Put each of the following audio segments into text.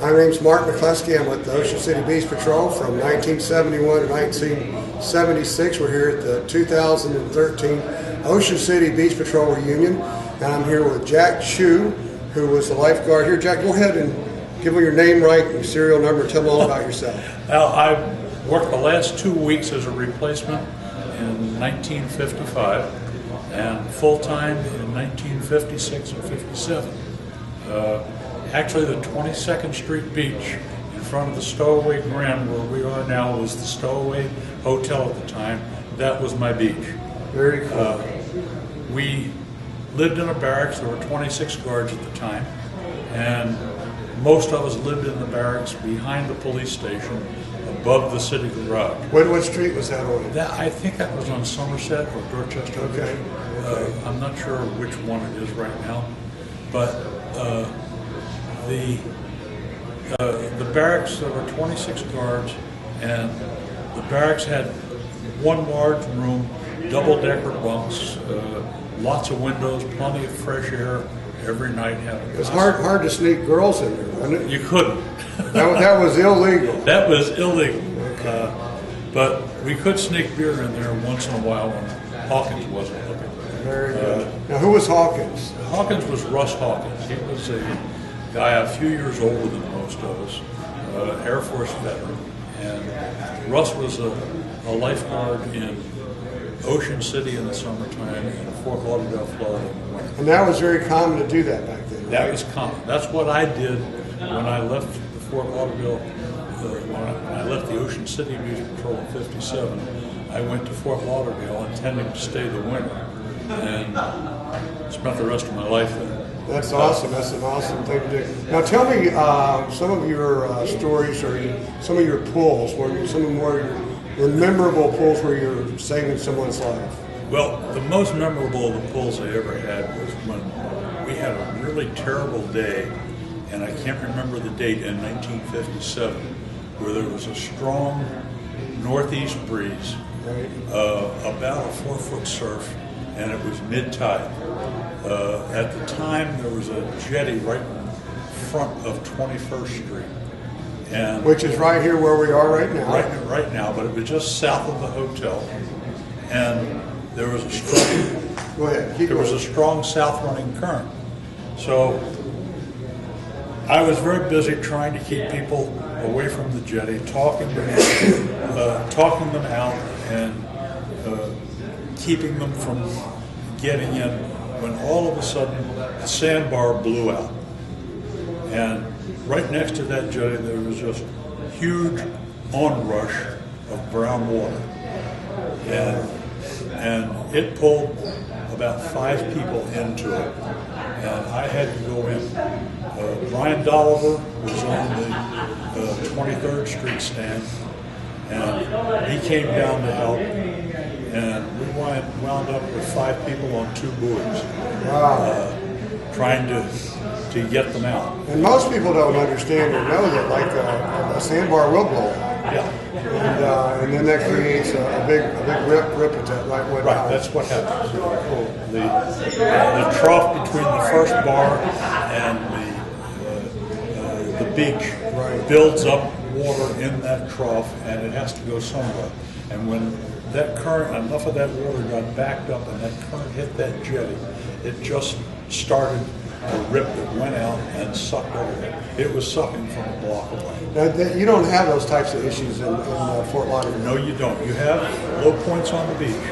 My name's Mark McCleskey. I'm with the Ocean City Beach Patrol from 1971 to 1976. We're here at the 2013 Ocean City Beach Patrol reunion, and I'm here with Jack Chu, who was the lifeguard here. Jack, go ahead and give me your name right, your serial number, tell me all about yourself. Well, I worked the last 2 weeks as a replacement in 1955 and full-time in 1956 and 57. Actually, the 22nd Street Beach in front of the Stowaway Grand, where we are now, was the Stowaway Hotel at the time. That was my beach. Very cool. We lived in a barracks. There were 26 guards at the time, and most of us lived in the barracks behind the police station above the city garage. What street was that on? I think that was on Somerset or Dorchester. Okay. I'm not sure which one it is right now, but the barracks, there were 26 guards, and the barracks had one large room, double-decker bunks, lots of windows, plenty of fresh air every night. It was hard to sneak girls in there, wasn't it? You couldn't. That was illegal. That was illegal. But we could sneak beer in there once in a while when Hawkins wasn't looking. Very good. Now, who was Hawkins? Hawkins was Russ Hawkins. He was a guy a few years older than most of us, Air Force veteran. And Russ was a lifeguard in Ocean City in the summertime and Fort Lauderdale, Florida in the winter. And that was very common to do that back then, right? That was common. That's what I did when I left the Fort Lauderdale, when I left the Ocean City Beach Patrol in '57. I went to Fort Lauderdale intending to stay the winter and spent the rest of my life there. That's awesome. That's an awesome thing to do. Now tell me some of your stories or some of your pulls, some of your memorable pulls where you're saving someone's life. Well, the most memorable of the pulls I ever had was when we had a really terrible day, and I can't remember the date, in 1957, where there was a strong northeast breeze, Right. about a 4-foot surf, and it was mid-tide. At the time, there was a jetty right in front of 21st Street. And Which is right here where we are right now. right now, but it was just south of the hotel, and there was a strong south-running current. So I was very busy trying to keep people away from the jetty, talking them out, and keeping them from getting in. When all of a sudden the sandbar blew out, and right next to that jetty there was just huge onrush of brown water, and it pulled about 5 people into it, and I had to go in. Brian Dolliver was on the 23rd Street stand, and he came down to help, and we wound up with 5 people on 2 buoys. Wow. Trying to get them out. And most people don't understand or know that, like, a sandbar will blow up. Yeah. And then that creates a big rip at that right way. Right, that's what happens. The trough between the first bar and the beach builds up water in that trough, and it has to go somewhere. And when that current, enough of that water got backed up and that current hit that jetty, it just started a rip that went out and sucked everything. It was sucking from a block away. Now, you don't have those types of issues in Fort Lauderdale. No, you don't. You have low points on the beach,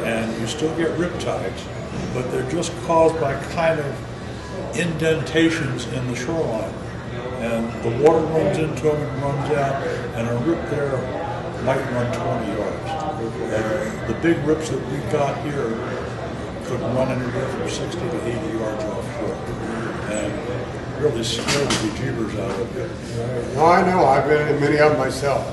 and you still get rip tides, but they're just caused by kind of indentations in the shoreline. And the water runs into them and runs out, and a rip there might run 20 yards. The big rips that we got here could run anywhere from 60 to 80 yards offshore, and really scared the bejeebers out of it. No, I know. I've been in many of them myself.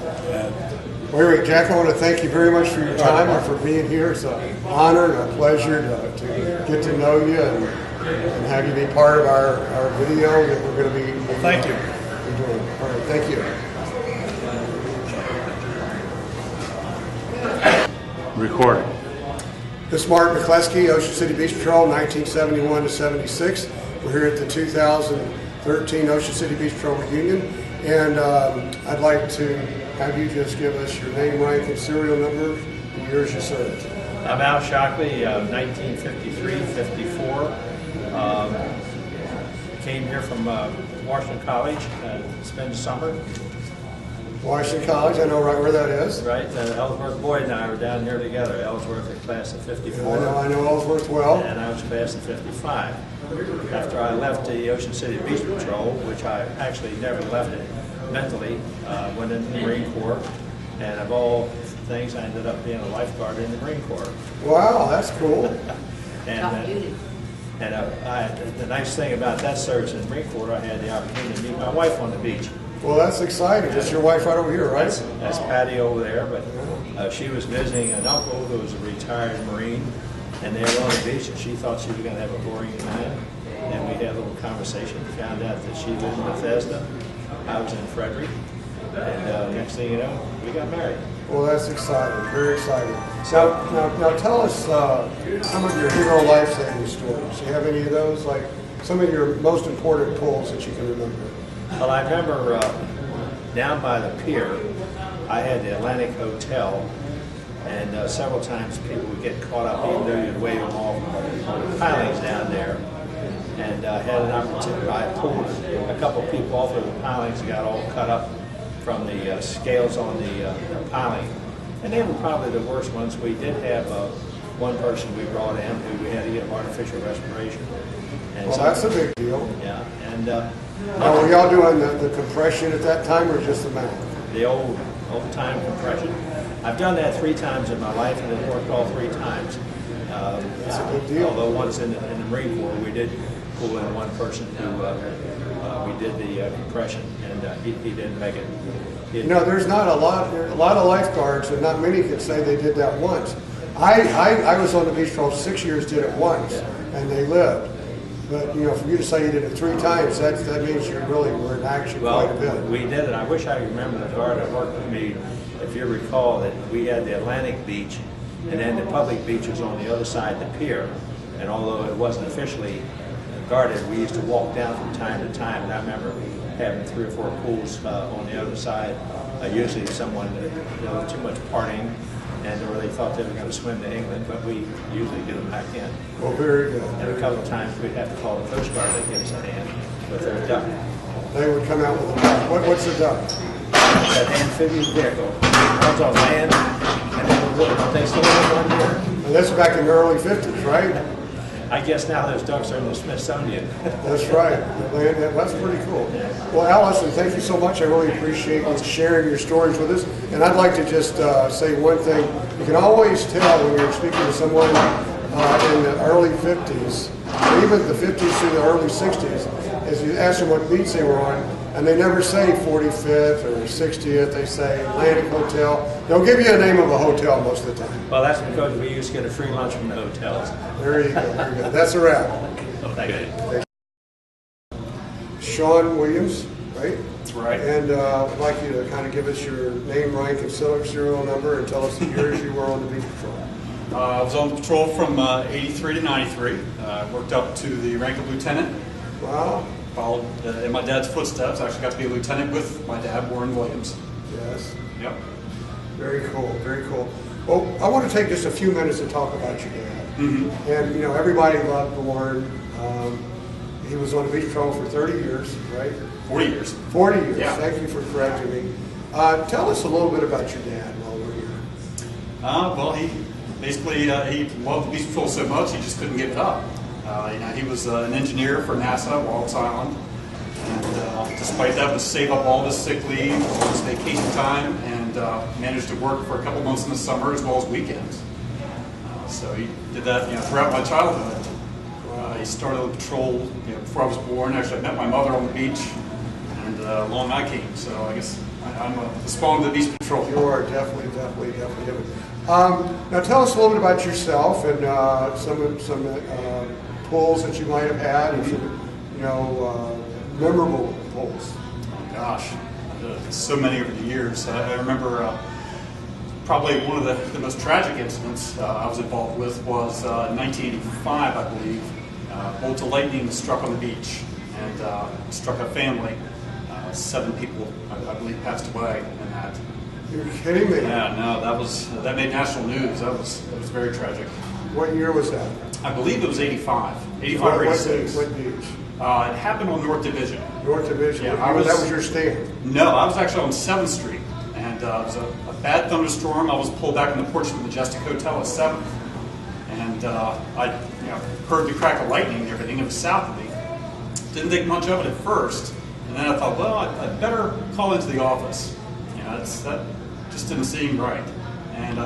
Well, anyway, Jack, I want to thank you very much for your time and for being here. It's an honor and a pleasure to get to know you and have you be part of our video that we're going to be Well, thank you. enjoying. All right, thank you. Recording. This is Mark McCleskey, Ocean City Beach Patrol, 1971 to 76. We're here at the 2013 13 Ocean City Beach Patrol Reunion. And I'd like to have you just give us your name, rank, and serial number, and years you served. I'm Al Shockley, 1953-54. Came here from Washington College to spend the summer. Washington College, I know right where that is. Right, Ellsworth Boyd and I were down here together. Ellsworth in class of 54. I know Ellsworth well. And I was class of 55. After I left the Ocean City Beach Patrol, which I actually never left it mentally, went in the Marine Corps, and of all things, I ended up being a lifeguard in the Marine Corps. Wow, that's cool. The nice thing about that service in the Marine Corps, I had the opportunity to meet my wife on the beach. Well, that's exciting. That's your wife right over here, right? That's Patty over there, but she was visiting an uncle who was a retired Marine, and they were on the beach, and she thought she was going to have a boring time. And we had a little conversation, found out that she lived in Bethesda, I was in Frederick, and next thing you know, we got married. Well, that's exciting, very exciting. Now tell us some of your hero life-saving stories. Do you have any of those, like some of your most important pulls that you can remember? Well, I remember down by the pier, I had the Atlantic Hotel, and several times people would get caught up, even though you'd wave them off on the pilings down there. And I had an opportunity, I pulled a couple people off of the pilings and got all cut up from the scales on the piling. And they were probably the worst ones. We did have one person we brought in who we had to get artificial respiration. And well, that's a big deal. Yeah. And now, were y'all doing the compression at that time, or just the mouth? The old-time compression. I've done that 3 times in my life, and it worked all 3 times. That's a big deal. Although once in the Marine Corps, we did pull in one person who we did the compression, and he didn't make it. You know, there's not a lot of lifeguards, and not many can say they did that once. I was on the beach patrol 6 years, did it once, and they lived. But, you know, for you to say you did it 3 times, that means you really were in action quite a bit. We did it. I wish I remember the guard that worked with me. If you recall that we had the Atlantic beach, and then the public beach was on the other side of the pier. And although it wasn't officially guarded, we used to walk down from time to time. And I remember having 3 or 4 pools on the other side. Usually someone, there was too much partying, and or they thought they were going to swim to England, but we usually get them back in. Well, very good. And a couple of times we'd have to call the Coast Guard to give us a hand with their duck. They would come out with a duck. What's a duck? That amphibious vehicle. Runs on land, and then they still have one here. And that's back in the early 50s, right? I guess now those ducks are in the Smithsonian. That's right. That's pretty cool. Well, Allison, thank you so much. I really appreciate you sharing your stories with us. And I'd like to just say one thing. You can always tell when you're speaking to someone in the early 50s, or even the 50s through the early 60s, as you ask them what beach they were on, and they never say 45th or 60th. They say Atlantic Hotel. They'll give you a name of a hotel most of the time. Well, that's because we used to get a free lunch from the hotels. There you go. Very good. That's a wrap. Thank you. Sean Williams, right? That's right. And I'd like you to kind of give us your name, rank, and serial number, and tell us the years you were on the beach patrol. I was on the patrol from 83 to 93. Worked up to the rank of lieutenant. Wow. Followed in my dad's footsteps. Actually got to be a lieutenant with my dad, Warren Williams. Yes. Yep. Very cool. Very cool. Well, I want to take just a few minutes to talk about your dad. Mm-hmm. And, you know, everybody loved Warren. He was on the beach patrol for 30 years, right? 40 years. 40 years. Yeah. Thank you for correcting me. Tell us a little bit about your dad while we're here. Well, he basically he loved the beach patrol so much he just couldn't give it up. He was an engineer for NASA at Wallops Island, and despite that, would save up all his sick leave, all his vacation time, and managed to work for a couple months in the summer as well as weekends. So he did that, throughout my childhood. He started the patrol before I was born. Actually, I met my mother on the beach, and along I came. So I guess I'm a spawn of the beach patrol. You are definitely. Now tell us a little bit about yourself and some pulls that you might have had, and some, memorable pulls. Oh, gosh, so many over the years. I remember probably one of the most tragic incidents I was involved with was 1985, I believe. A bolt of lightning struck on the beach. and struck a family. 7 people, I believe, passed away in that. You're kidding me. Yeah, no, that made national news. That was very tragic. What year was that? I believe it was 85 or What 86. beach? It happened on North Division. North Division. Yeah, that was your stand. No, I was actually on 7th Street, and it was a bad thunderstorm. I was pulled back on the porch of the Majestic Hotel at 7th, and I heard the crack of lightning and everything. It was south of me. Didn't think much of it at first, and then I thought, well, I'd better call into the office. That just didn't seem right. And we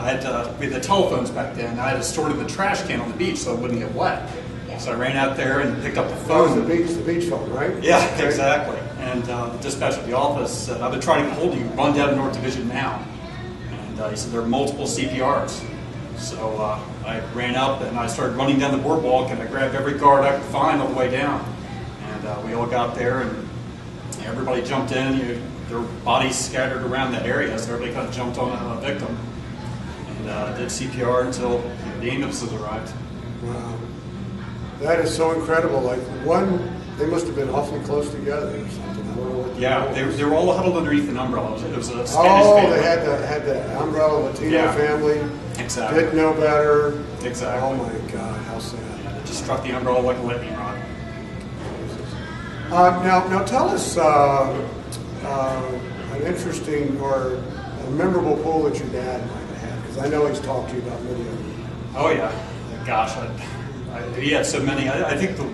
had the telephones back then. I had to store it in the trash can on the beach so it wouldn't get wet. So I ran out there and picked up the That was phone. the beach phone, right? Yeah, Okay. exactly. And the dispatcher at the office said, I've been trying to get hold of you. Run down to North Division now. And he said, there are multiple CPRs. So I ran up and I started running down the boardwalk and I grabbed every guard I could find all the way down. And we all got there and everybody jumped in. There were bodies scattered around that area, so everybody kind of jumped on a victim. And did CPR until the ambulances arrived. Wow. That is so incredible. They must have been awfully close together or something. I don't know what They were all huddled underneath an umbrella. It was a Spanish family. they had the umbrella Latino Yeah. family. Exactly. Didn't know better. Exactly. Oh my God, how sad. It just struck the umbrella like a lightning rod. Now tell us an interesting or a memorable pool that your dad might have had, because I know he's talked to you about many of them. Oh yeah, gosh, he had so many. I think the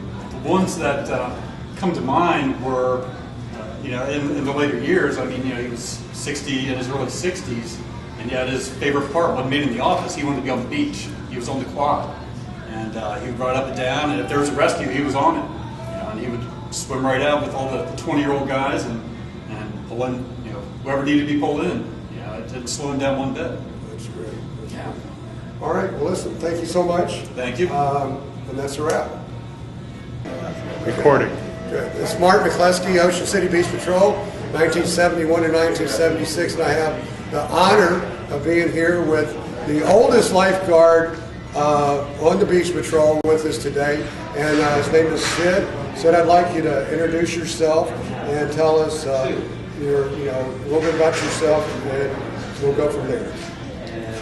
ones that come to mind were, in the later years. I mean, he was 60 in his early 60s, and yet his favorite part wasn't being in the office. He wanted to be on the beach. He was on the quad, and he would ride up and down. And if there was a rescue, he was on it. And he would swim right out with all the 20-year-old guys and pull in, whoever needed to be pulled in. It didn't slow him down one bit. That's great. Yeah. All right, well listen, thank you so much. Thank you. And that's a wrap. Recording. Good. It's Mark McCleskey, Ocean City Beach Patrol, 1971 to 1976, and I have the honor of being here with the oldest lifeguard on the Beach Patrol with us today, and his name is Sid. Sid, I'd like you to introduce yourself and tell us a little bit about yourself, and we'll go from there.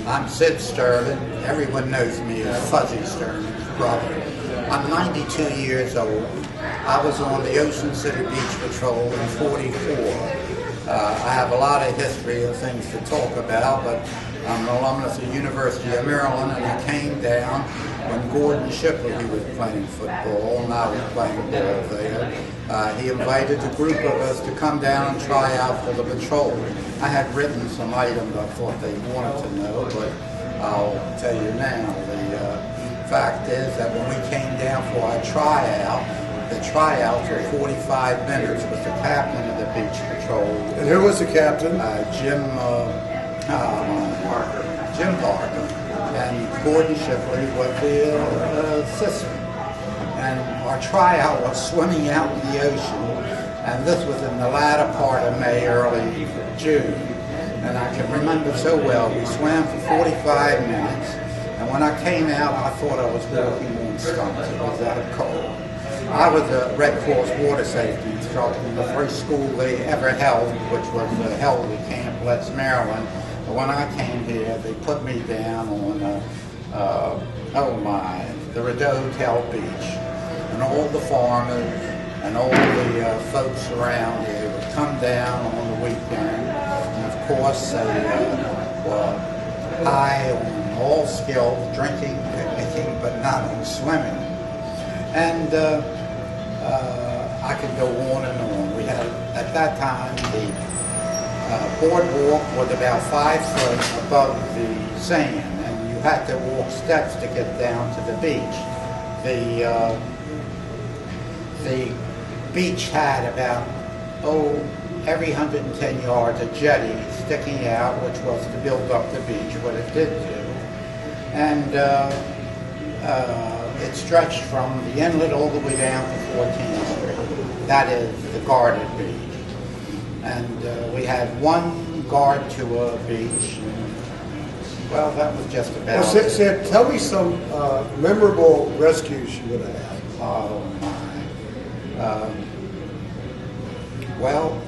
I'm Sid Sterling. Everyone knows me as Fuzzy Sterling's brother. I'm 92 years old. I was on the Ocean City Beach Patrol in 44. I have a lot of history of things to talk about, but I'm an alumnus of the University of Maryland, and I came down when Gordon Shipley was playing football, and I was playing ball there. He invited a group of us to come down and try out for the patrol. I had written some items I thought they wanted to know, but I'll tell you now. The fact is that when we came down for our tryout, the tryouts were 45 minutes with the captain of the beach patrol. And who was the captain? Jim Parker. And Gordon Shipley was the assistant. And our tryout was swimming out in the ocean, and this was in the latter part of May, early June. And I can remember so well, we swam for 45 minutes, and when I came out, I thought I was walking on stumps. It was that cold. I was a Red Cross water safety instructor in the first school they ever held, which was held at Camp Letts, Maryland. And when I came here, they put me down on the Rideau Hotel Beach. And all the farmers and all the folks around here would come down on the weekend. And of course, they were high on all skills, drinking, picnicking, but not on swimming. And I could go on and on. We had, at that time, the boardwalk was about 5 foot above the sand, and you had to walk steps to get down to the beach. The beach had about, every 110 yards a jetty sticking out, which was to build up the beach, what it did do. And it stretched from the inlet all the way down to 14th Street. That is the guarded beach. And we had one guard to a beach. And, well, that was just about Well, Sid, tell me some memorable rescues you would have had. Oh my. Well,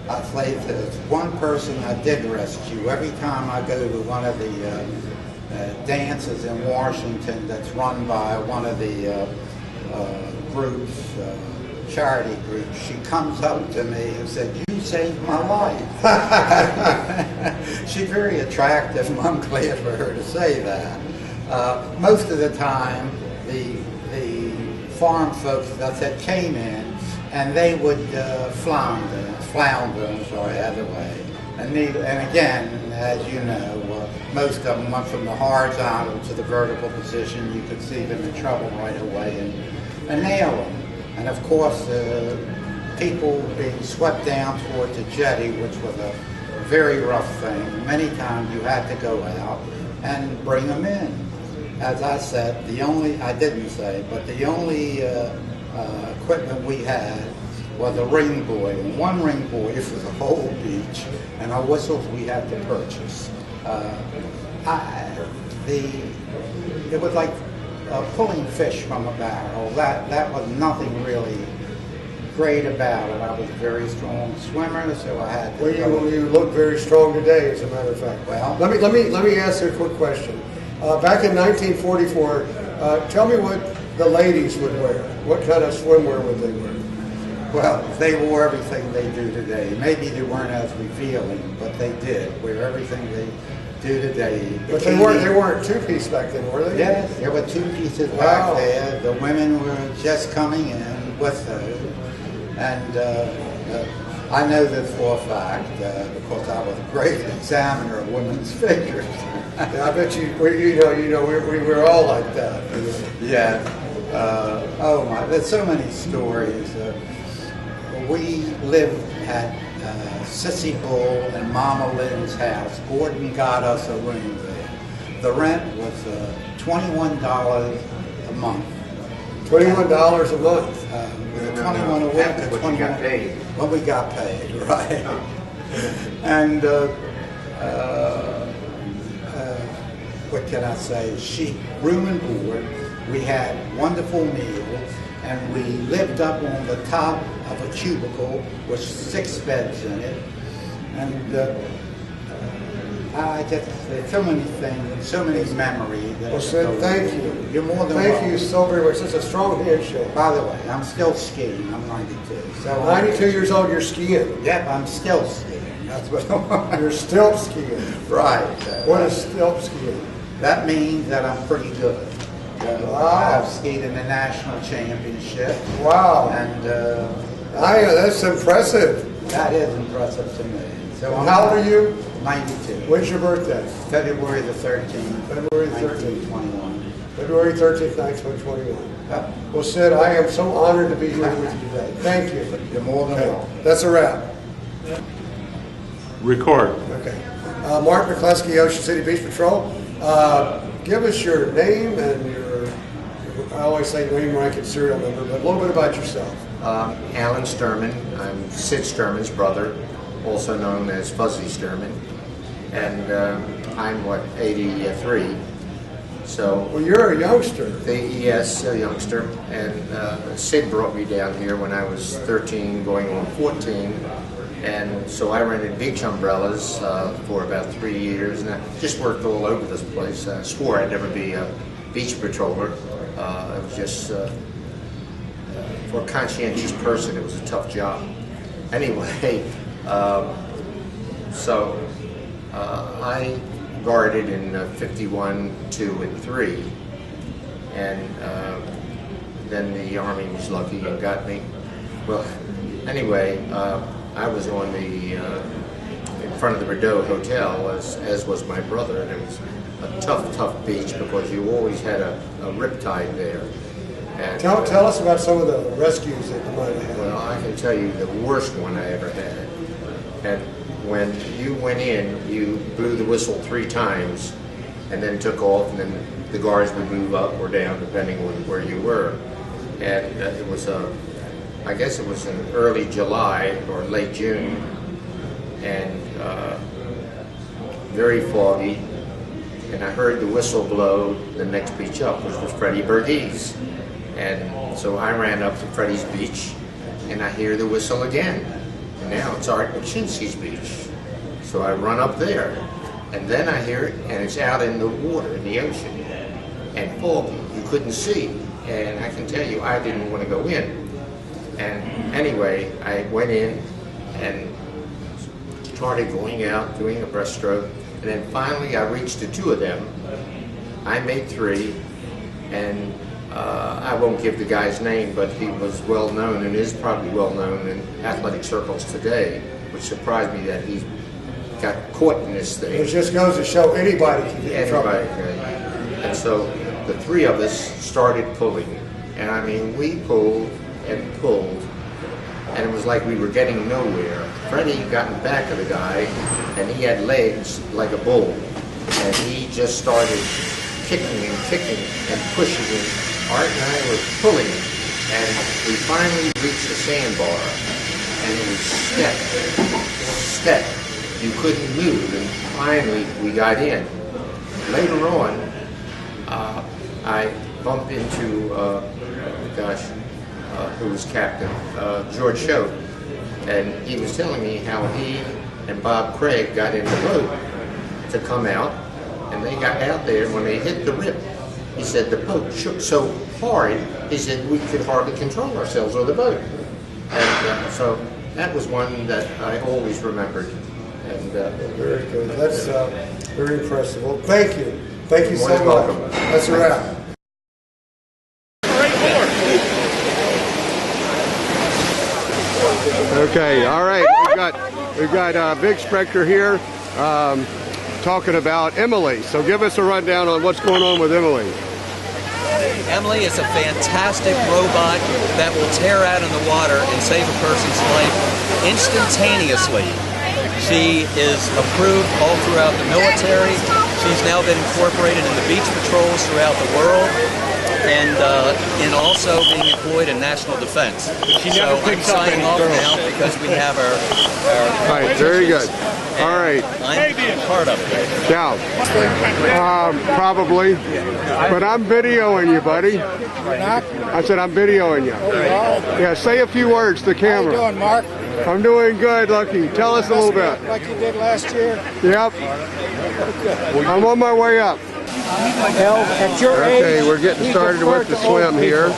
I'll say this. One person I did rescue. Every time I go to one of the dances in Washington that's run by one of the groups, charity groups, she comes up to me and said, "You saved my life." She's very attractive, and I'm glad for her to say that. Most of the time, the farm folks that came in, and they would flounder, I'm sorry, either way. And again, as you know, most of them went from the horizontal to the vertical position. You could see them in trouble right away and nail them. And of course, people being swept down toward the jetty, which was a very rough thing. Many times you had to go out and bring them in. As I said, the only equipment we had was a ring buoy, and one ring buoy for the whole beach, and our whistles we had to purchase. It was like pulling fish from a barrel. That was nothing really great about it. I was a very strong swimmer, so I had to. Well, you look very strong today, as a matter of fact. Well, let me ask you a quick question. Back in 1944, tell me what the ladies would wear. What kind of swimwear would they wear? well, they wore everything they do today. Maybe they weren't as revealing, but they did wear everything they do today. But they weren't two-piece back then, were they? Yes, there were two pieces back there. The women were just coming in with those. And I know this for a fact because I was a great examiner of women's figures. Yeah, I bet you we were all like that. Yeah. Oh my! There's so many stories. We lived at Sissy Bull and Mama Lynn's house. Gordon got us a room there. The rent was $21 a month. $21 a month. With 21 a week. After what you got paid. When we got paid, right? And what can I say? Room and board. We had wonderful meals, and we lived up on the top of a cubicle with 6 beds in it. And I just, there's so many things, so many memories. Well, Sid, thank you. You're more than Thank welcome. you so very much. It's a strong handshake. By the way, I'm still skiing. I'm 92. So 92 years old, you're skiing. Yep, I'm still skiing. That's what I'm. You're still skiing. Right. What is still skiing? That means that I'm pretty good. Wow. I've skied in the national championship. Wow. And That's impressive. that is impressive to me. So And how old are you? 92. When's your birthday? February the 13th. February 13th. 1921. February 13th, 1921. Yep. Well, Sid, I am so honored to be here with you today. Thank you. You're more than Okay, welcome. that's a wrap. Record. Okay. Mark McCluskey, Ocean City Beach Patrol. Give us your name and your, I always say name, rank, and serial number, but a little bit about yourself. Alan Sturman. I'm Sid Sturman's brother, also known as Fuzzy Sturman. And I'm, 83. So, Well, you're a youngster. yes, a youngster. And Sid brought me down here when I was 13, going on 14. And so I rented beach umbrellas for about 3 years, and I just worked all over this place. I swore I'd never be a beach patroller. It was just, for a conscientious person, it was a tough job. Anyway, so I guarded in 51, 2, and 3, and then the Army was lucky and got me. Well, anyway, I was on the in front of the Bordeaux Hotel, as was my brother, and it was a tough beach because you always had a riptide there. And, Tell us about some of the rescues that you might have had. well, I can tell you the worst one I ever had. And when you went in, you blew the whistle 3 times, and then took off, and then the guards would move up or down depending on where you were. And it was I guess it was in early July or late June, and very foggy. And I heard the whistle blow the next beach up, which was Freddie Burgese. And so I ran up to Freddie's beach, and I hear the whistle again. And now it's Art Machinsky's beach. So I run up there, and then I hear it, and it's out in the water, in the ocean, and foggy. You couldn't see, and I can tell you, I didn't want to go in. And anyway, I went in and started going out, doing a breaststroke, and then finally I reached the two of them. I made three, and I won't give the guy's name, but he was well known and is probably well known in athletic circles today, which surprised me that he got caught in this thing. It just goes to show anybody can get in trouble. And so the three of us started pulling, and I mean, we pulled and pulled, and it was like we were getting nowhere. Freddie got in back of the guy, and he had legs like a bull, and he just started kicking and pushing him. Art and I were pulling, and we finally reached the sandbar, and it was step. You couldn't move, and finally we got in. Later on, I bumped into, who was captain, George Choate, and he was telling me how he and Bob Craig got in the boat to come out, and they got out there, and when they hit the rip, he said the boat shook so hard, he said we could hardly control ourselves or the boat. And so that was one that I always remembered. And very good. That's very impressive. Well, thank you. Thank you so much. Welcome. That's a wrap. Okay, all right. We've got Big Spectre here talking about Emily. So give us a rundown on what's going on with Emily. Emily is a fantastic robot that will tear out in the water and save a person's life instantaneously. She is approved all throughout the military. She's now been incorporated in the beach patrols throughout the world, and also being employed in national defense. So I'm signing off now because we have our all right, very good. All right. I'm being part of it. Now, probably, but I'm videoing you, buddy. I said I'm videoing you. Yeah, say a few words to the camera. How you doing, Mark? I'm doing good, Lucky. Tell us a little bit. Like you did last year? Yep. I'm on my way up. At your age, Okay, we're getting started with the swim here.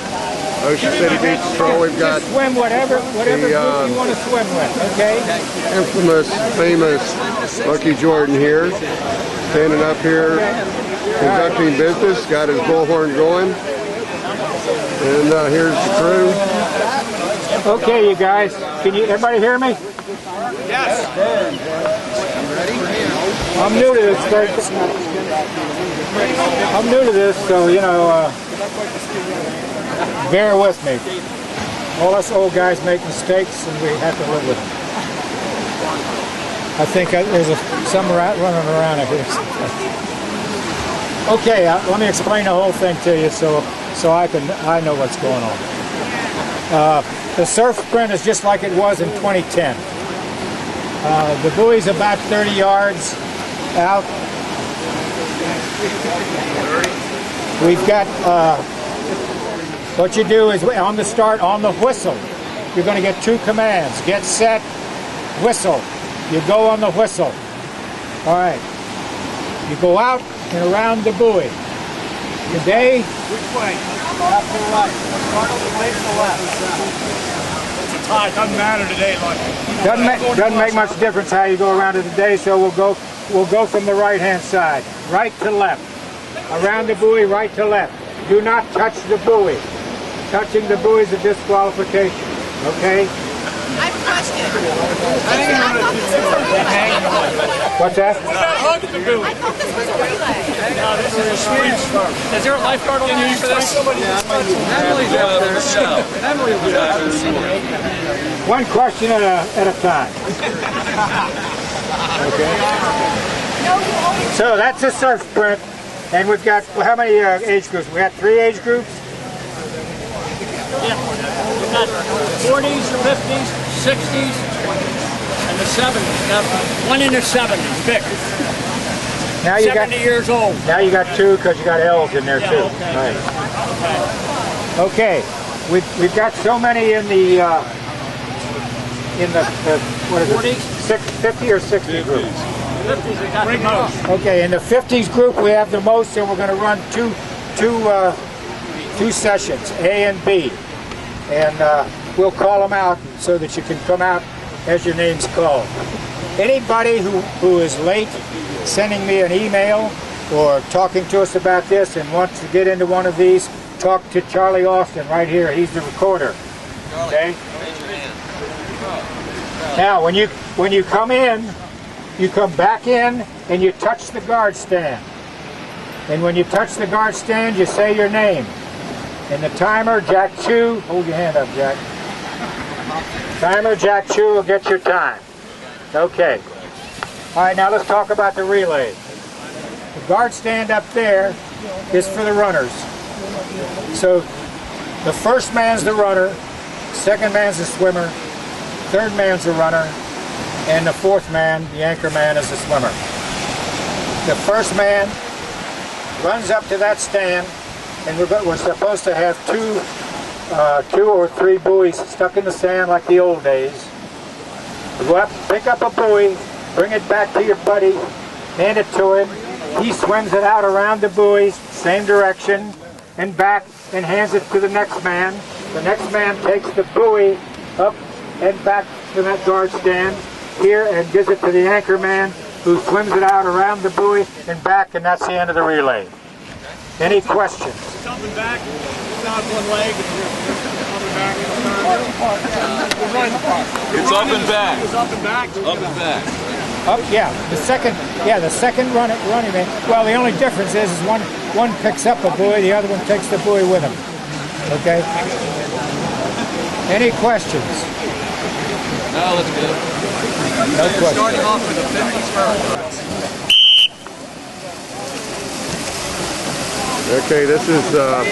Ocean City Beach Patrol. We've got just swim whatever group you want to swim with, okay? infamous, famous Lucky Jordan here, standing up here, conducting business, got his bullhorn going. And here's the crew. Okay, you guys, can you everybody hear me? Yes. I'm new to this thing. I'm new to this, so bear with me. All us old guys make mistakes, and we have to live with them. I think there's some running around here. Okay, let me explain the whole thing to you, so I know what's going on. The surf sprint is just like it was in 2010. The buoy's about 30 yards out. We've got, what you do is on the start, on the whistle, you're going to get two commands. Get set, whistle. You go on the whistle. All right. You go out and around the buoy. Today, which way? Out to the right. Start on the way to the left. It's a tie. Doesn't matter today. Doesn't make much difference how you go around it today. So we'll go from the right hand side, right to left. Around the buoy, right to left. Do not touch the buoy. Touching the buoy is a disqualification. Okay? I have a question. I thought this was a relay. What's that? I thought this was a relay. No, this is a Swedish firm. Is there a lifeguard on you for this? Emily's out there. Emily will be out there. One question at a time. Okay. So that's a surf sprint. And we've got, well, how many age groups? We got 3 age groups? Yeah, we've got 40s, 50s, 60s, and the 70s. Now, one in the 70s, big. Now you 70 years old. Now you got 2 because you got L's in there too. Okay. Right. Okay. We've got so many in the in the what is it? 50 or 60 group? 50s have got the most. Okay, in the 50s group we have the most, and we're going to run two sessions, A and B, and we'll call them out so that you can come out as your name's called. Anybody who is late sending me an email or talking to us about this and wants to get into one of these, talk to Charlie Austin right here. He's the recorder. Okay? Raise your hand. Now, when you come in, you come back in and you touch the guard stand. And when you touch the guard stand, you say your name. And the timer, Jack Chu, hold your hand up, Jack. Timer, Jack Chu will get your time. Okay. All right, now let's talk about the relay. The guard stand up there is for the runners. So the first man's the runner, second man's the swimmer, third man's the runner, and the fourth man, the anchor man, is the swimmer. The first man runs up to that stand, and we're supposed to have two or three buoys stuck in the sand like the old days. Go up, pick up a buoy, bring it back to your buddy, hand it to him. He swims it out around the buoys, same direction, and back, and hands it to the next man. The next man takes the buoy up and back to that guard stand here and gives it to the anchor man, who swims it out around the buoy and back, and that's the end of the relay. Any questions? Jumping back, out one leg, and other back. It's up and back. It's up and back. Up and back. Up, yeah. The second running man. Well, the only difference is one picks up a buoy, the other one takes the buoy with him. Okay. Any questions? No, let's go. No questions. Starting off with the 50s first. Okay, this is a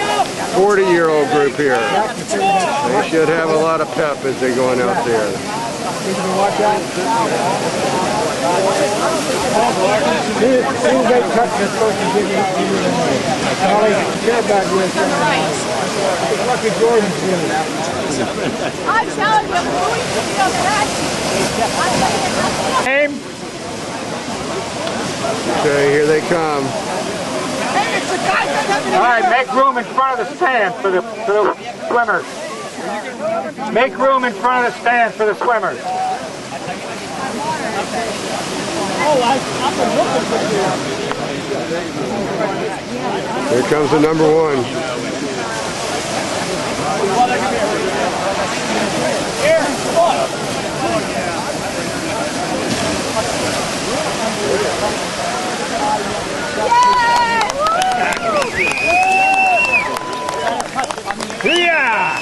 40-year-old group here. They should have a lot of pep as they're going out there. Watch out. As soon as they touch, they're supposed to give you the name. Charlie, share back with them. Lucky Jordan's here. I'm telling you, Name? Okay, here they come. All right, make room in front of the stand for the swimmers. Make room in front of the stand for the swimmers. Here comes the number one. Yeah!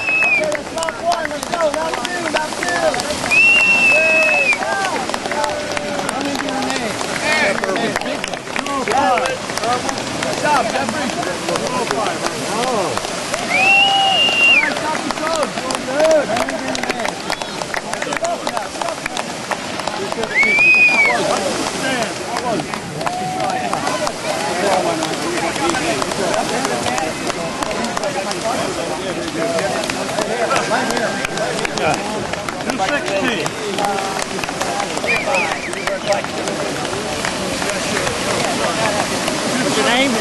What's your name?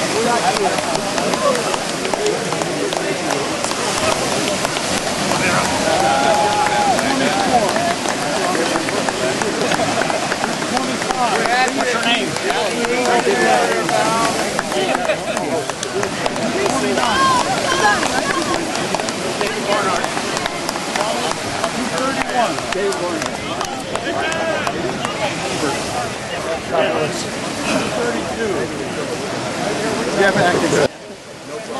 What's your name?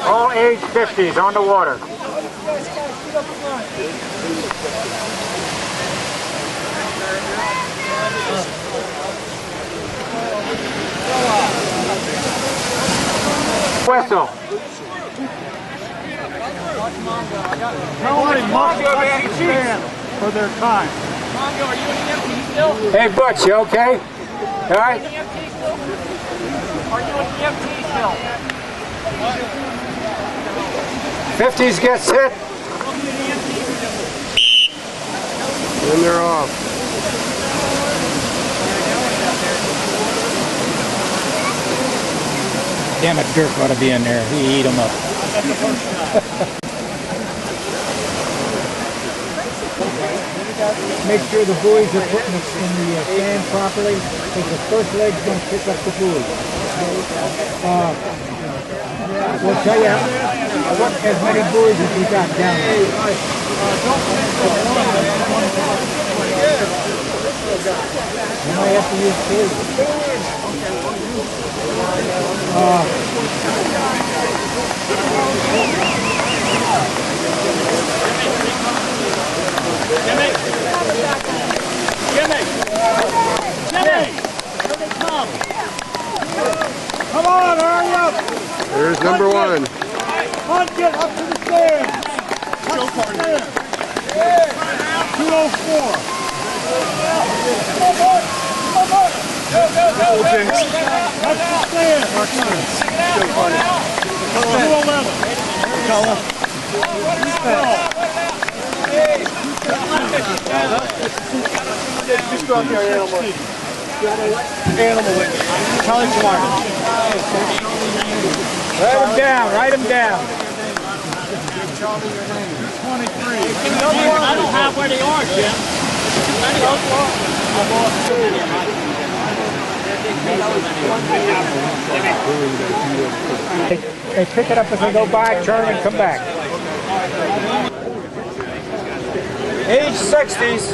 All age 50s on the water. Whistle. Nobody must for their time. Mongo, are you in the EMT still? Hey, Butch, you okay? All right? Are you in the EMT still? 50s gets hit. And they're off. Damn it, Dirk ought to be in there. He eat them up. Make sure the buoys are put in the sand properly, because the first leg's going to pick up the buoy. We'll tell you as many buoys as we got down there. You might have to use two. Jimmy! Here they come! Come on, hurry up! There's number one. Punch it up to the stand! Touch the stand! 204! Touch the stand! 211! Just go up there, animal. Animal with Charlie Martin. Write him down. 23. I don't have where they are, Jim. They pick it up as they go by, turn and come back. Age 60s.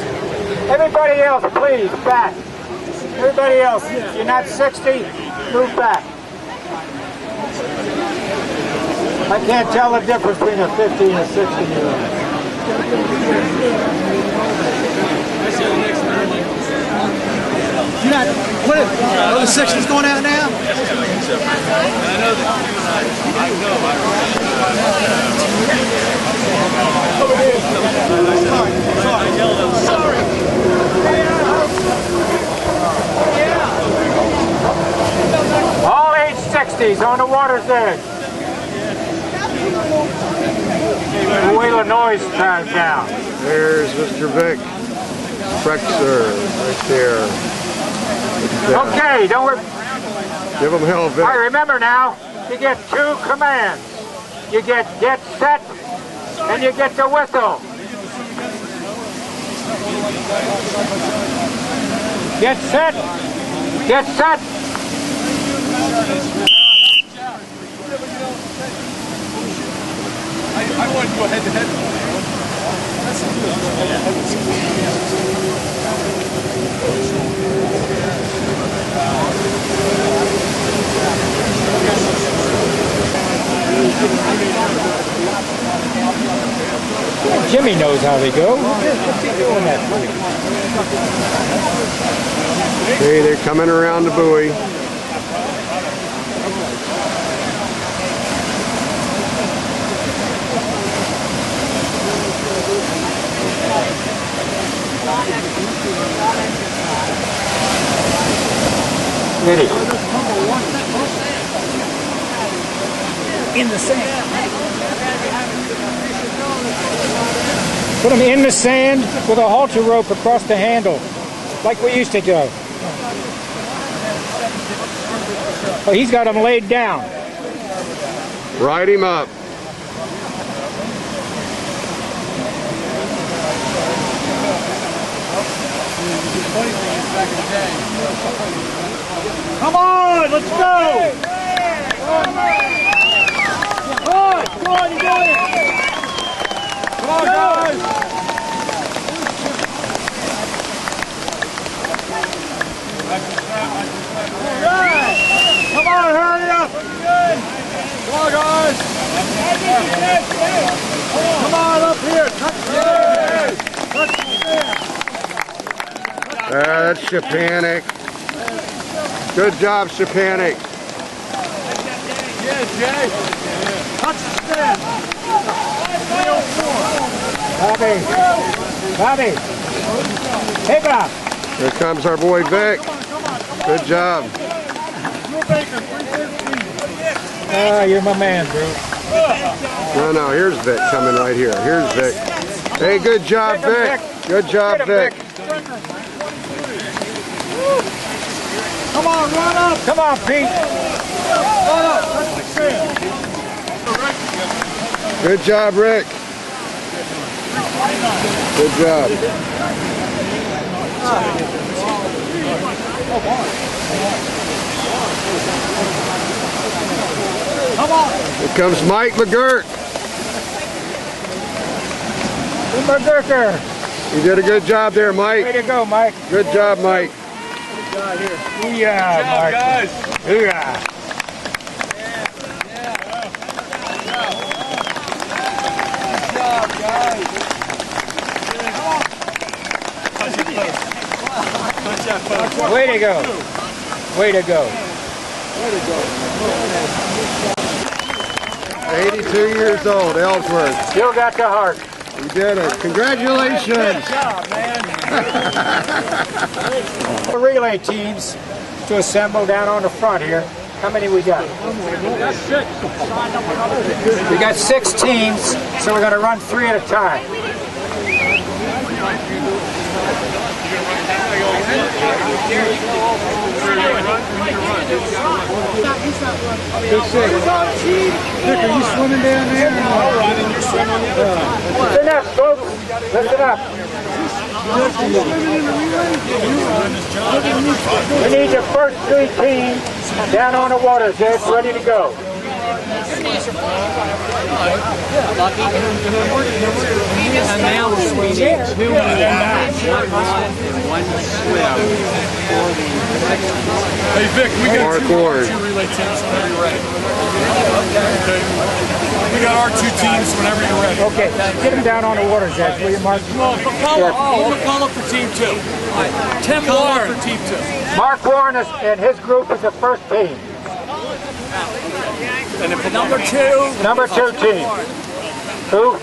Everybody else, please, back. Everybody else, if you're not 60, move back. I can't tell the difference between a 50 and a 60-year-old. You're not, what is, are the 60s going out now? I know that Sorry. All age 60s on the water's edge. Wheel of noise turns down. There's Mr. Vic Frexer right there. Okay, don't worry. Give him hell, Vic. All right, remember now, you get two commands. You get set, and you get the whistle. Get set. Get set. I wanted to go head to head. Jimmy knows how they go. What's he doing that for? Okay, they're coming around the buoy. In the sand. Put them in the sand with a halter rope across the handle, like we used to do. Oh, he's got them laid down. Ride him up. Come on, let's go! Come on, you got it! Come on, guys! Come on, hurry up! Come on, guys! Come on, up here! Touch the stand! That's Shepanik. Good job, Shepanik. Yeah, Jay! Touch the stand! 304! Bobby! Take it up! Here comes our boy Vic. Good job. Ah, you're my man, bro. No, here's Vic coming right here. Here's Vic. Hey, good job, Vic. Good job, Vic. Come on, run up! Come on, Pete. Good job, Rick. Good job. Here comes Mike McGirt. McGurker. You did a good job there, Mike. Way to go, Mike. Good job, Mike. Yeah, Mike. Guys. Yeah. Way to go. Way to go. 82 years old, Ellsworth. Still got the heart. You did it. Congratulations. Good job, man. The relay teams to assemble down on the front here. How many we got? We got 6 teams, so we're going to run 3 at a time. Dick, are you swimming down there? I'll run and you're swimming the other time. Listen up, folks. Listen up. We need the first 3 teams down on the water's edge, ready to go. And now we need 2 1 swim. Hey Vic, we got Mark 2 Ward. relay teams whenever you're ready. Okay. We got our 2 teams whenever you're ready. Okay, get them down on the water's edge, will you, Mark? McCullough for team 2. Tim Warren for team 2. Mark Warren and his group is the first team. And then for number 2. Number 2 team. Who?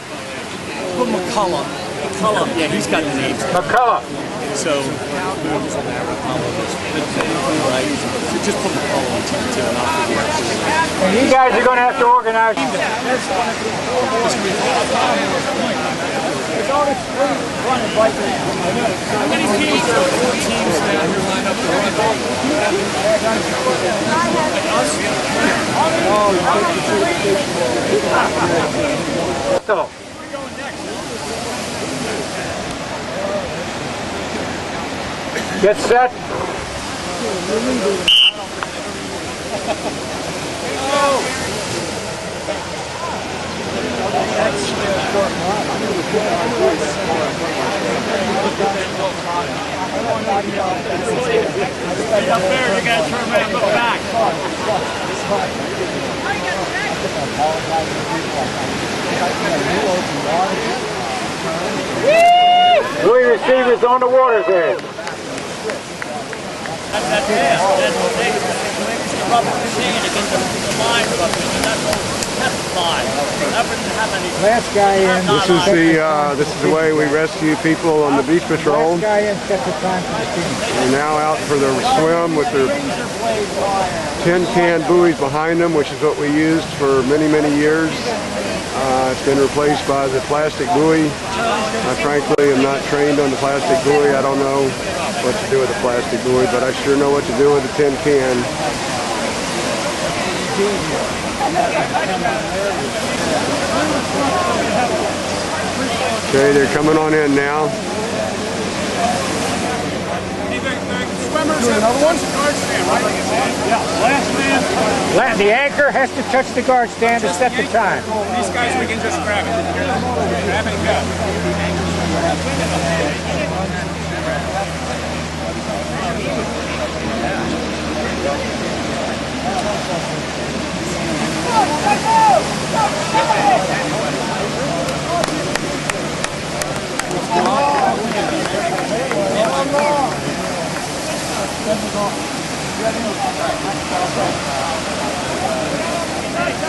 Put McCullough. McCullough. Yeah, he's got the names. McCullough. So, just put McCullough on team 2 and I'll figure it out. And you guys are going to have to organize. How many teams? 4 teams now here lined up to run. So. Get set. Up there, you gotta turn around and look back. Buoy receivers on the water's edge. That's it. They rub the sand against the line rubber, and that's all test line. That wouldn't have any. Last guy in. This is the way we rescue people on the beach patrol. Last guy in sets the time for the team. They're now out for their swim with their tin can buoys behind them, which is what we used for many, many years. It's been replaced by the plastic buoy. I frankly am not trained on the plastic buoy. I don't know what to do with the plastic buoy, but I sure know what to do with the tin can. Okay, they're coming on in now. Swimmers have another one? Guard stand, right? Yeah, last man. The anchor has to touch the guard stand to set the time. These guys, we can just grab it. Grab it and go.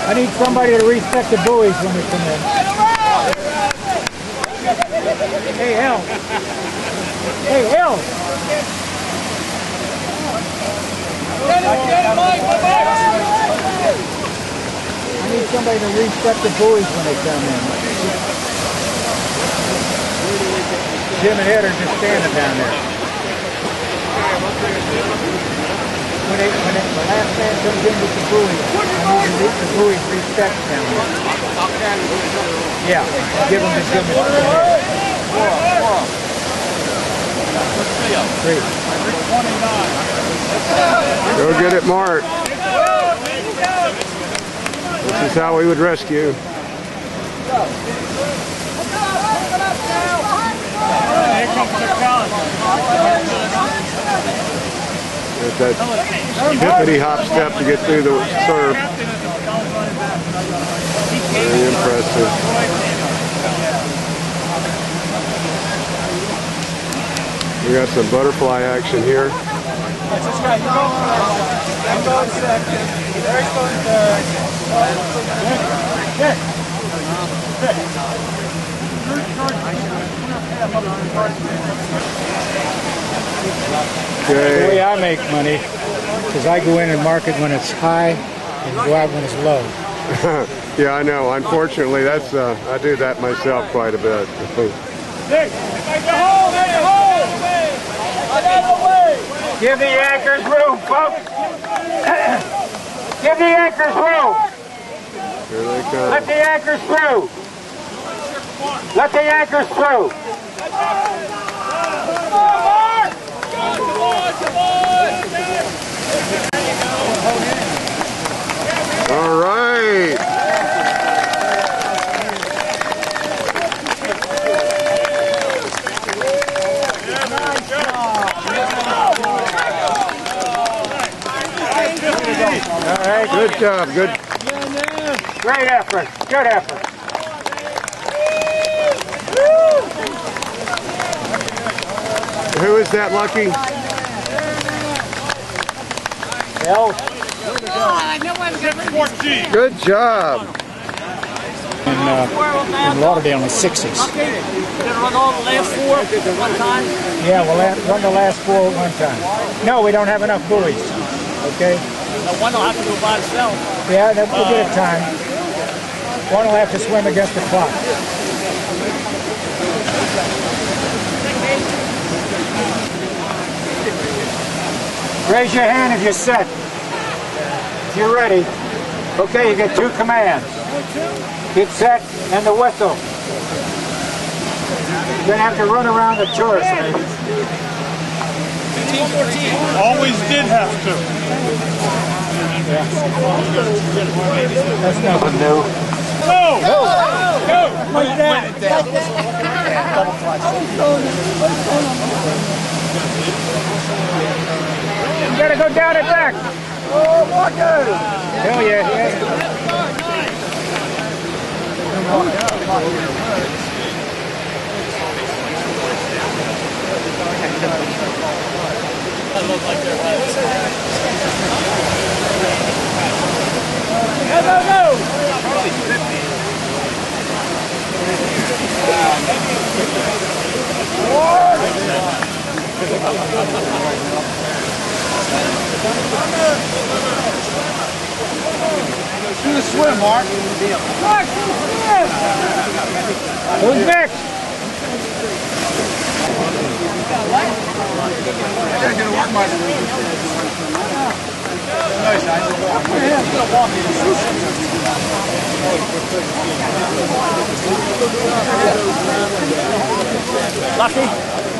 I need somebody to reset the buoys when we come in. Hey, Hell. Hey, Hell. I need somebody to reset the buoys when they come in. Jim and Ed are just standing down there. the last man comes in with the buoy, the buoy resets them. Yeah, give them the Three. Go get it, Mark. This is how we would rescue. Got that hippity hop step to get through the surf. Very impressive. We got some butterfly action here. The way I make money is I go in and market when it's high and go out when it's low. Yeah, I know. Unfortunately, that's I do that myself quite a bit. Give the anchors room, folks. Give the anchors room. Here they come. Let the anchors through. Let the anchors through. All right. All right. Good job. Good. Great effort. Good effort. Who is that, Lucky? Good job. In Lauderdale in the 60s. Okay. Did run all the last four at one time? Yeah, we'll run the last four at one time. No, we don't have enough buoys. Okay? The one will have to go by itself. Yeah, we'll get a time. One will have to swim against the clock. Raise your hand if you're set. If you're ready. Okay, you get 2 commands. Get set and the whistle. You're going to have to run around the tourist. Always did have to. Yeah. That's nothing new. No! No! No! Like that. You gotta go down the deck. Oh, Walker! Hell yeah. Do the swim, Mark. Who's next? I gotta get a work my Lucky?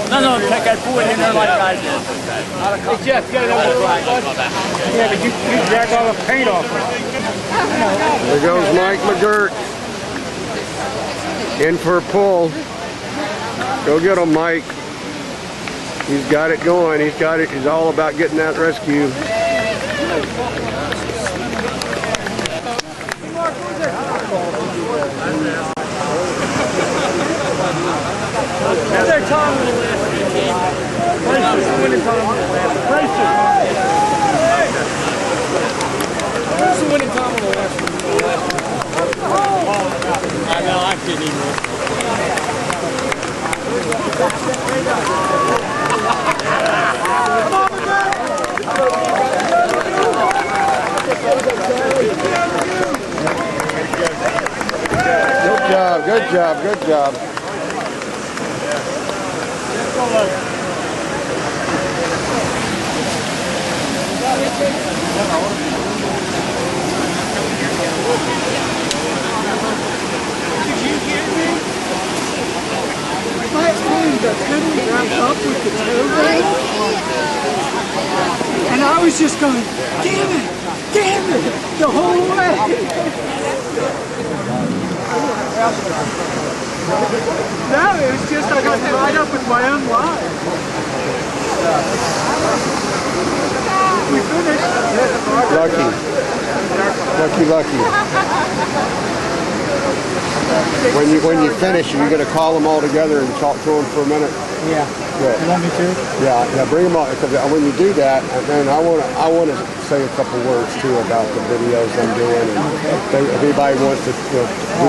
No, take that buoy in there like I did. Hey, Jeff, get it over. Yeah, but you drag all the paint off. There goes Mike McGirt. In for a pull. Go get him, Mike. He's got it going. He's got it. He's all about getting that rescue. Their Tom will last. Winning Tom will last. Who's the winning Tom will last? I know, I couldn't even. Good job, good job, good job. the penny wrapped up with the tailgate. And I was just going, damn it, the whole way. No, it was just I got tied up with my own line. We finished. Lucky. When you finish, are you going to call them all together and talk to them for a minute? Yeah. Good. You want me to? Yeah. Bring them all, because when you do that, and then I want to say a couple words too about the videos I'm doing, and if anybody wants to do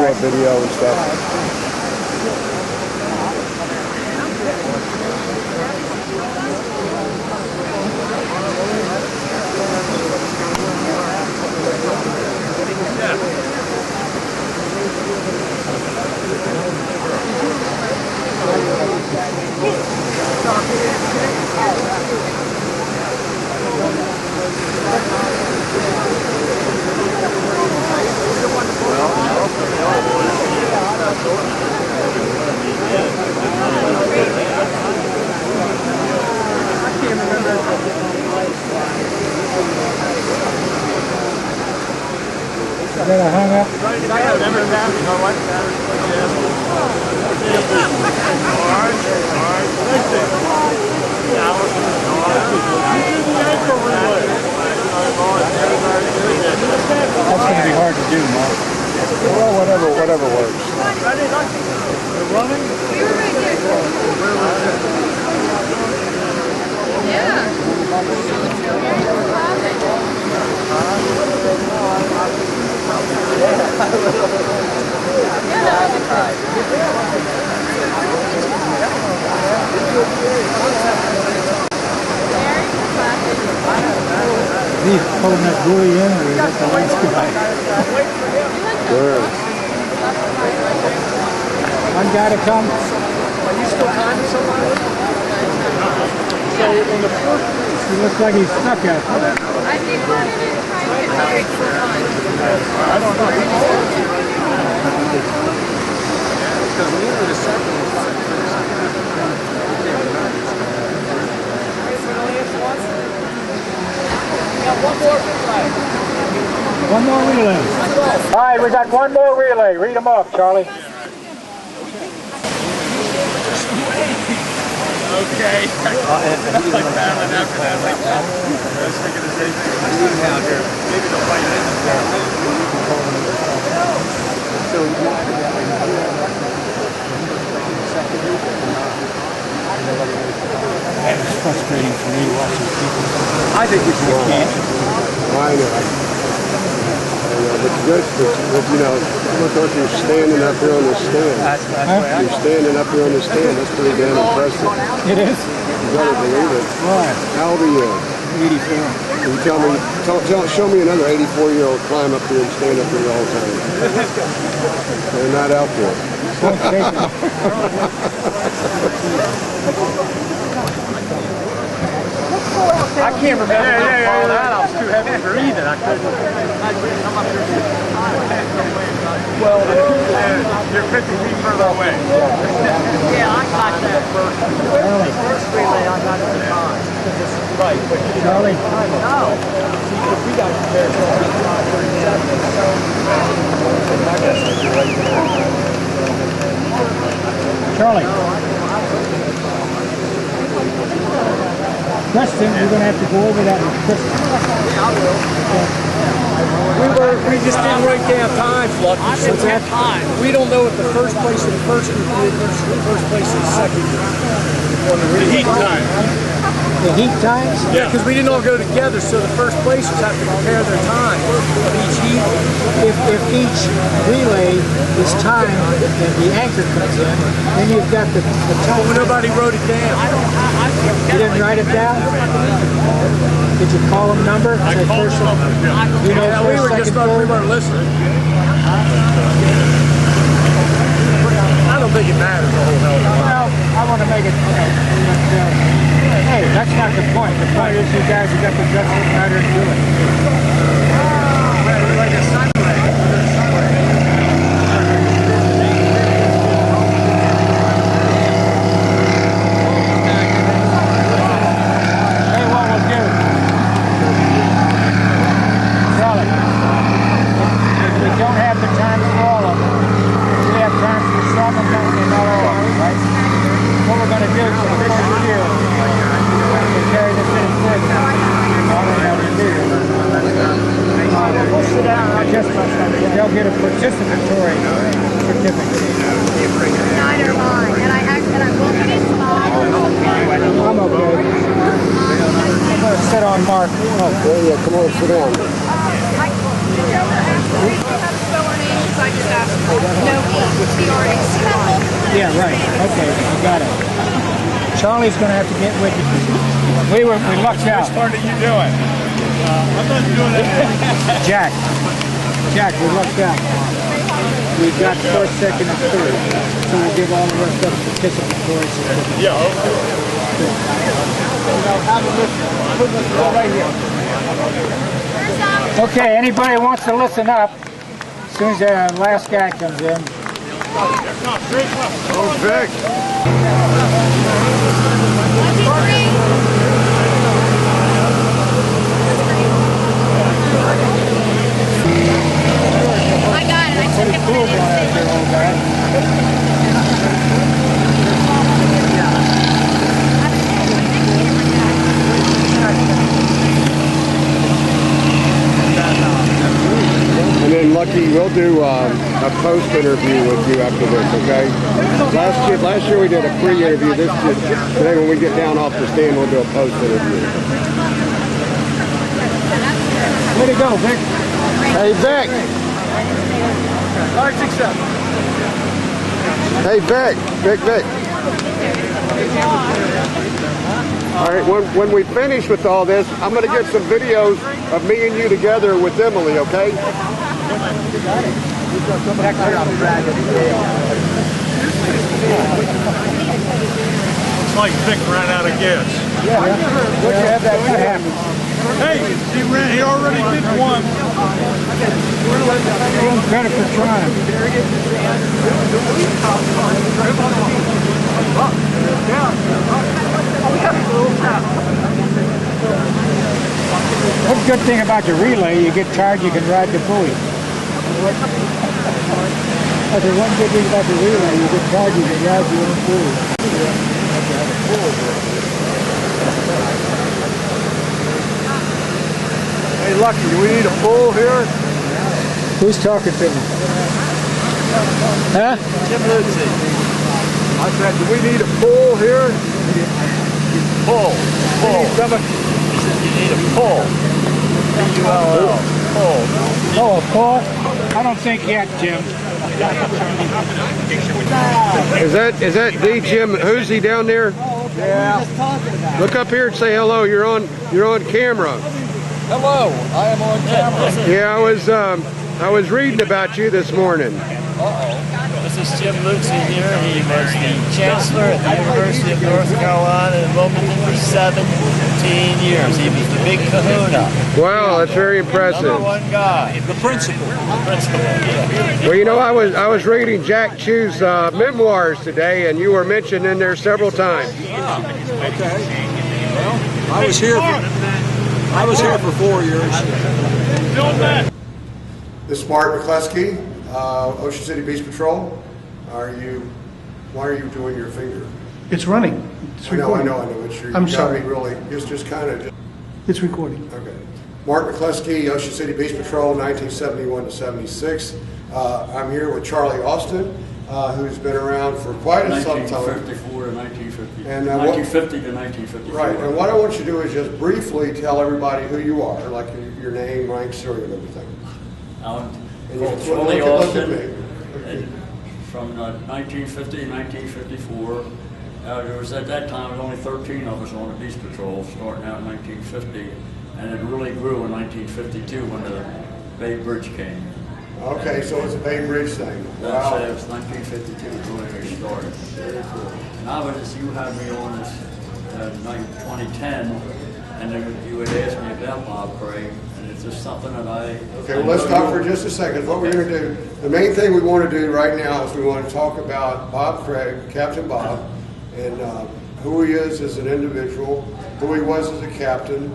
a video and stuff. Then I hung up. That's going to be hard to do, Mark. Well, whatever works. He's pulling that buoy in, or is that the last guy? Good. One guy to come. Are you still climbing somewhere? So on the first, He looks like he's stuck out there. I think we're going to try to get married for fun. I don't know. Because we were the second One more relay. All right, we got one more relay. Read them off, Charlie. Okay. Like battling after that, like that. I was thinking the same thing. Out here. Maybe they'll fight it in It's frustrating for me watching people. I think we should can't. I know. But good, look, you're standing up here on the stand. You're standing up here on the stand. That's pretty damn impressive. It is? You better believe it. Why? How old are you? 84. Can you show me another 84-year-old climb up here and stand up here the whole time? They're not out there. I can't remember all that. I was too heavy breathing. I couldn't come up here. Well, you're 50 feet further away. Yeah, I got that first. The first relay I got at the time. Right, but Charlie? No. See, if we got compared to Charlie. Kristen, you're going to have to go over that with Kristen. Yeah, I will. We just didn't write down times, Lucky. So we don't know if the first place in the first group did versus the first place in the second group. On the heat time. The heat times? Yeah, because we didn't all go together, so the first places have to compare their time of each heat. If each relay is timed and the anchor comes in, then you've got the time. Well, nobody wrote it down. You didn't write it down? Did you call them number? I called them number, yeah. You know, yeah, we were just not, we weren't listening. I don't think it matters a whole hell of a lot. Well, I want to make it, hey, that's not the point. The point is you guys have got the guts to matter and do it. Like a Sunday. Yeah, come on, sit down. Yeah, right. Okay, I got it. Charlie's going to have to get with you. We lucked out. Which part are you doing? I'm not doing anything. Jack, we lucked out. We got first, second, and third. So we'll give all the rest of the participatory certificates. Yeah, okay. Okay, anybody who wants to listen up, as soon as the last guy comes in. Oh, Vic. I got it. I took it Cool going out there, old guy. And then, Lucky, we'll do a post interview with you after this, okay? Last year we did a pre-interview. Today when we get down off the stand, we'll do a post interview. Way to go, Vic. Hey, Vic. Hey, Vic. Vic. All right, when we finish with all this, I'm going to get some videos of me and you together with Emily, okay? Looks like Vic ran out of gas. Yeah, would you have that happen? Hey, he already did one. Give him credit for trying. One good thing about the relay, you get tired, you can ride the buoy. That's the one good thing about the relay, you get tired, you can ride your own buoy. Hey, Lucky, do we need a pool here? Who's talking to me? Huh? Jim Lindsay. I said, do we need a pool here? Pull. He said You need a pull. P-U-L-L. Pull. Oh, a pull? I don't think yet, Jim. Is that D. Jim Hoosie down there? Yeah. Look up here and say hello. You're on camera. Hello, I am on camera. Yeah, I was reading about you this morning. This is Jim Lucy here. He was the chancellor at the University of North Carolina in Wilmington for 17 years. He was the big kahuna. Wow, that's very impressive. Number one guy. The principal. Yeah. Well, you know, I was reading Jack Chew's memoirs today, and you were mentioned in there several times. Okay. Well, I was here for 4 years. This is Mark McCleskey, Ocean City Beach Patrol. Why are you doing your finger? It's running. It's recording. I know. It's I'm sorry. Really, just kind of. It's recording. Okay. Mark McCleskey, Ocean City Beach Patrol, 1971 to 76. I'm here with Charlie Austin, who's been around for quite some time. 1954 to 1950. And 1950 to 1954. Right. And what I want you to do is just briefly tell everybody who you are, like your name, rank, serial, and everything. And you can Charlie look at Austin, me. from 1950 to 1954. There was, at that time, there was only 13 of us on the Beach Patrol, starting out in 1950, and it really grew in 1952 when the Bay Bridge came. Okay, so it's a Bay Bridge thing. That's Wow. it. It was 1952 is when we started. Very cool. And I was, you had me on this 2010, and then you had asked me about Bob Craig, and it's just something that Okay, well, let's talk for just a second. What we're going to do, the main thing we want to do right now is we want to talk about Bob Craig, Captain Bob, and who he is as an individual, who he was as a captain,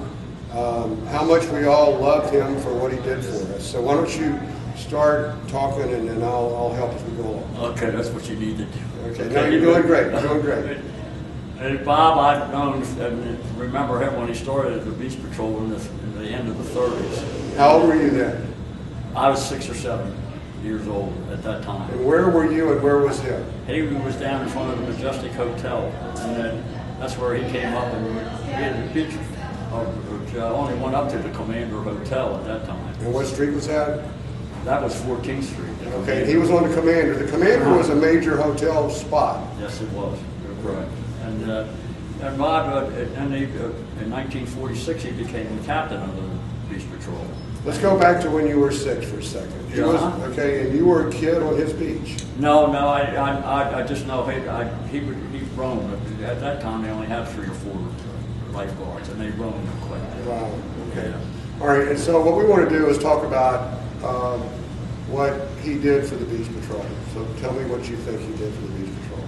how much we all loved him for what he did for us. So why don't you start talking, and then I'll help as we go along. Okay, that's what you need to do. Okay, no, you're doing great. You're doing great. And Bob, I've known and remember him when he started at the Beach Patrol in the end of the 30s. How old were you then? I was 6 or 7 years old at that time. And where were you and where was him? He was down in front of the Majestic Hotel, and then that's where he came up, and we had the beach only went up to the Commander Hotel at that time. And what street was that? That was 14th Street. Okay, he was on the Commander. The Commander was a major hotel spot. Yes, it was. You're correct. And Bob, in 1946, he became the captain of the Beach Patrol. Let's go back to when you were 6 for a second. He was, okay, and you were a kid on his beach. No, I just know he roamed. At that time, they only had 3 or 4 lifeguards, and they roamed quite a bit. Wow. Okay. All right. And so what we want to do is talk about what he did for the Beach Patrol. So tell me what you think he did for the Beach Patrol.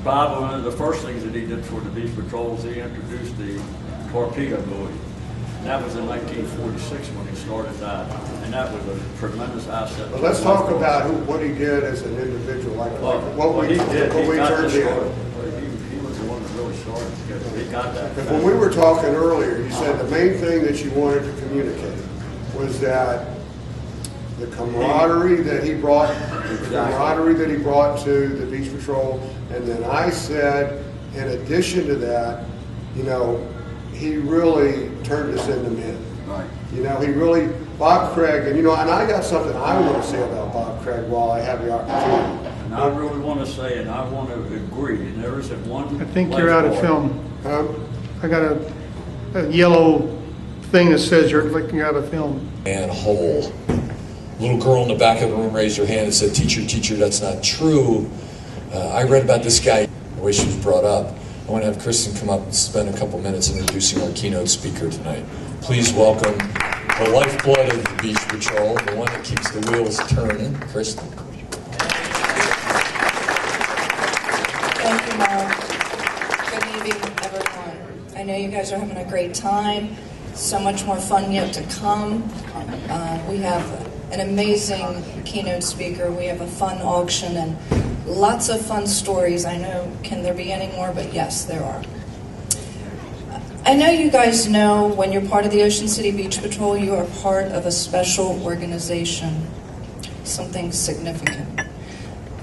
Bob, one of the first things that he did for the Beach Patrol was he introduced the torpedo buoy. And that was in 1946 when he started that, and that was a tremendous asset. But let's talk about what he did as an individual, what he did. What we turned in. He was the one that really started because he got that. When we were talking earlier, you said the main thing that you wanted to communicate was that the camaraderie that he brought, to the Beach Patrol, and then I said, in addition to that, you know, he really turned us into men. Right. You know, he really, Bob Craig, and you know, and I got something I want to say about Bob Craig while I have the opportunity. And I really want to say, and I want to agree, and there isn't one. I think you're out of film. Huh? I got a yellow thing that says you're out of film. And whole. Little girl in the back of the room raised her hand and said, "Teacher, teacher, that's not true." I read about this guy, the way she was brought up. I want to have Kristen come up and spend a couple minutes introducing our keynote speaker tonight. Please welcome the lifeblood of the Beach Patrol, the one that keeps the wheels turning, Kristen. Thank you, Mark. Good evening, everyone. I know you guys are having a great time. So much more fun yet to come. We have an amazing keynote speaker. We have a fun auction and lots of fun stories. I know, can there be any more? But yes, there are. I know you guys know when you're part of the Ocean City Beach Patrol, you are part of a special organization, something significant.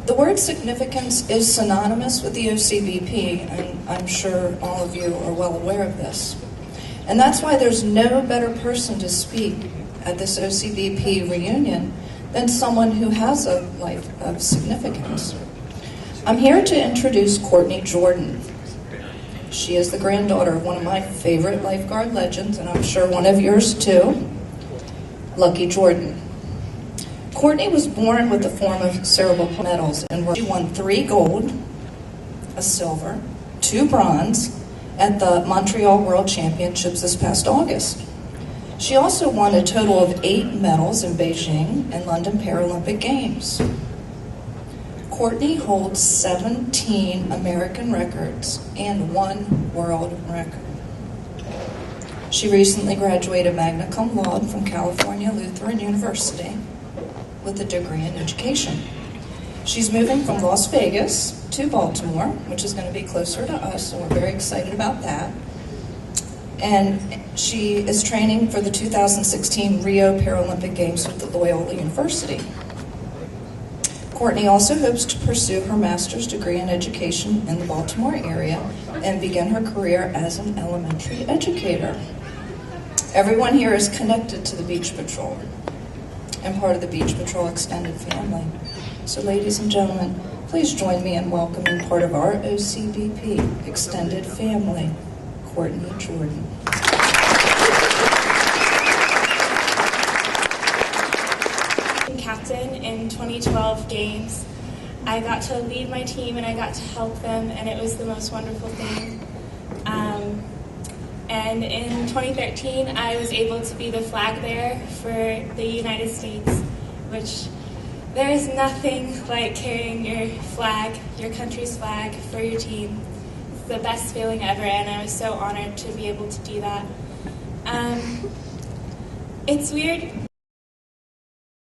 The word significance is synonymous with the OCBP, and I'm sure all of you are well aware of this. And that's why there's no better person to speak at this OCBP reunion than someone who has a life of significance. I'm here to introduce Courtney Jordan. She is the granddaughter of one of my favorite lifeguard legends, and I'm sure one of yours too, Lucky Jordan. Courtney was born with a form of cerebral medals, and she won 3 gold, a silver, 2 bronze at the Montreal World Championships this past August. She also won a total of 8 medals in Beijing and London Paralympic Games. Courtney holds 17 American records and 1 world record. She recently graduated magna cum laude from California Lutheran University with a degree in education. She's moving from Las Vegas to Baltimore, which is going to be closer to us, so we're very excited about that. And she is training for the 2016 Rio Paralympic Games with the Loyola University. Courtney also hopes to pursue her master's degree in education in the Baltimore area and begin her career as an elementary educator. Everyone here is connected to the Beach Patrol and part of the Beach Patrol extended family. So ladies and gentlemen, please join me in welcoming part of our OCBP extended family, Courtney Jordan. Captain in 2012 games. I got to lead my team and I got to help them, and it was the most wonderful thing. And in 2013, I was able to be the flag bearer for the United States, which there is nothing like carrying your flag, your country's flag, for your team. It's the best feeling ever, and I was so honored to be able to do that. It's weird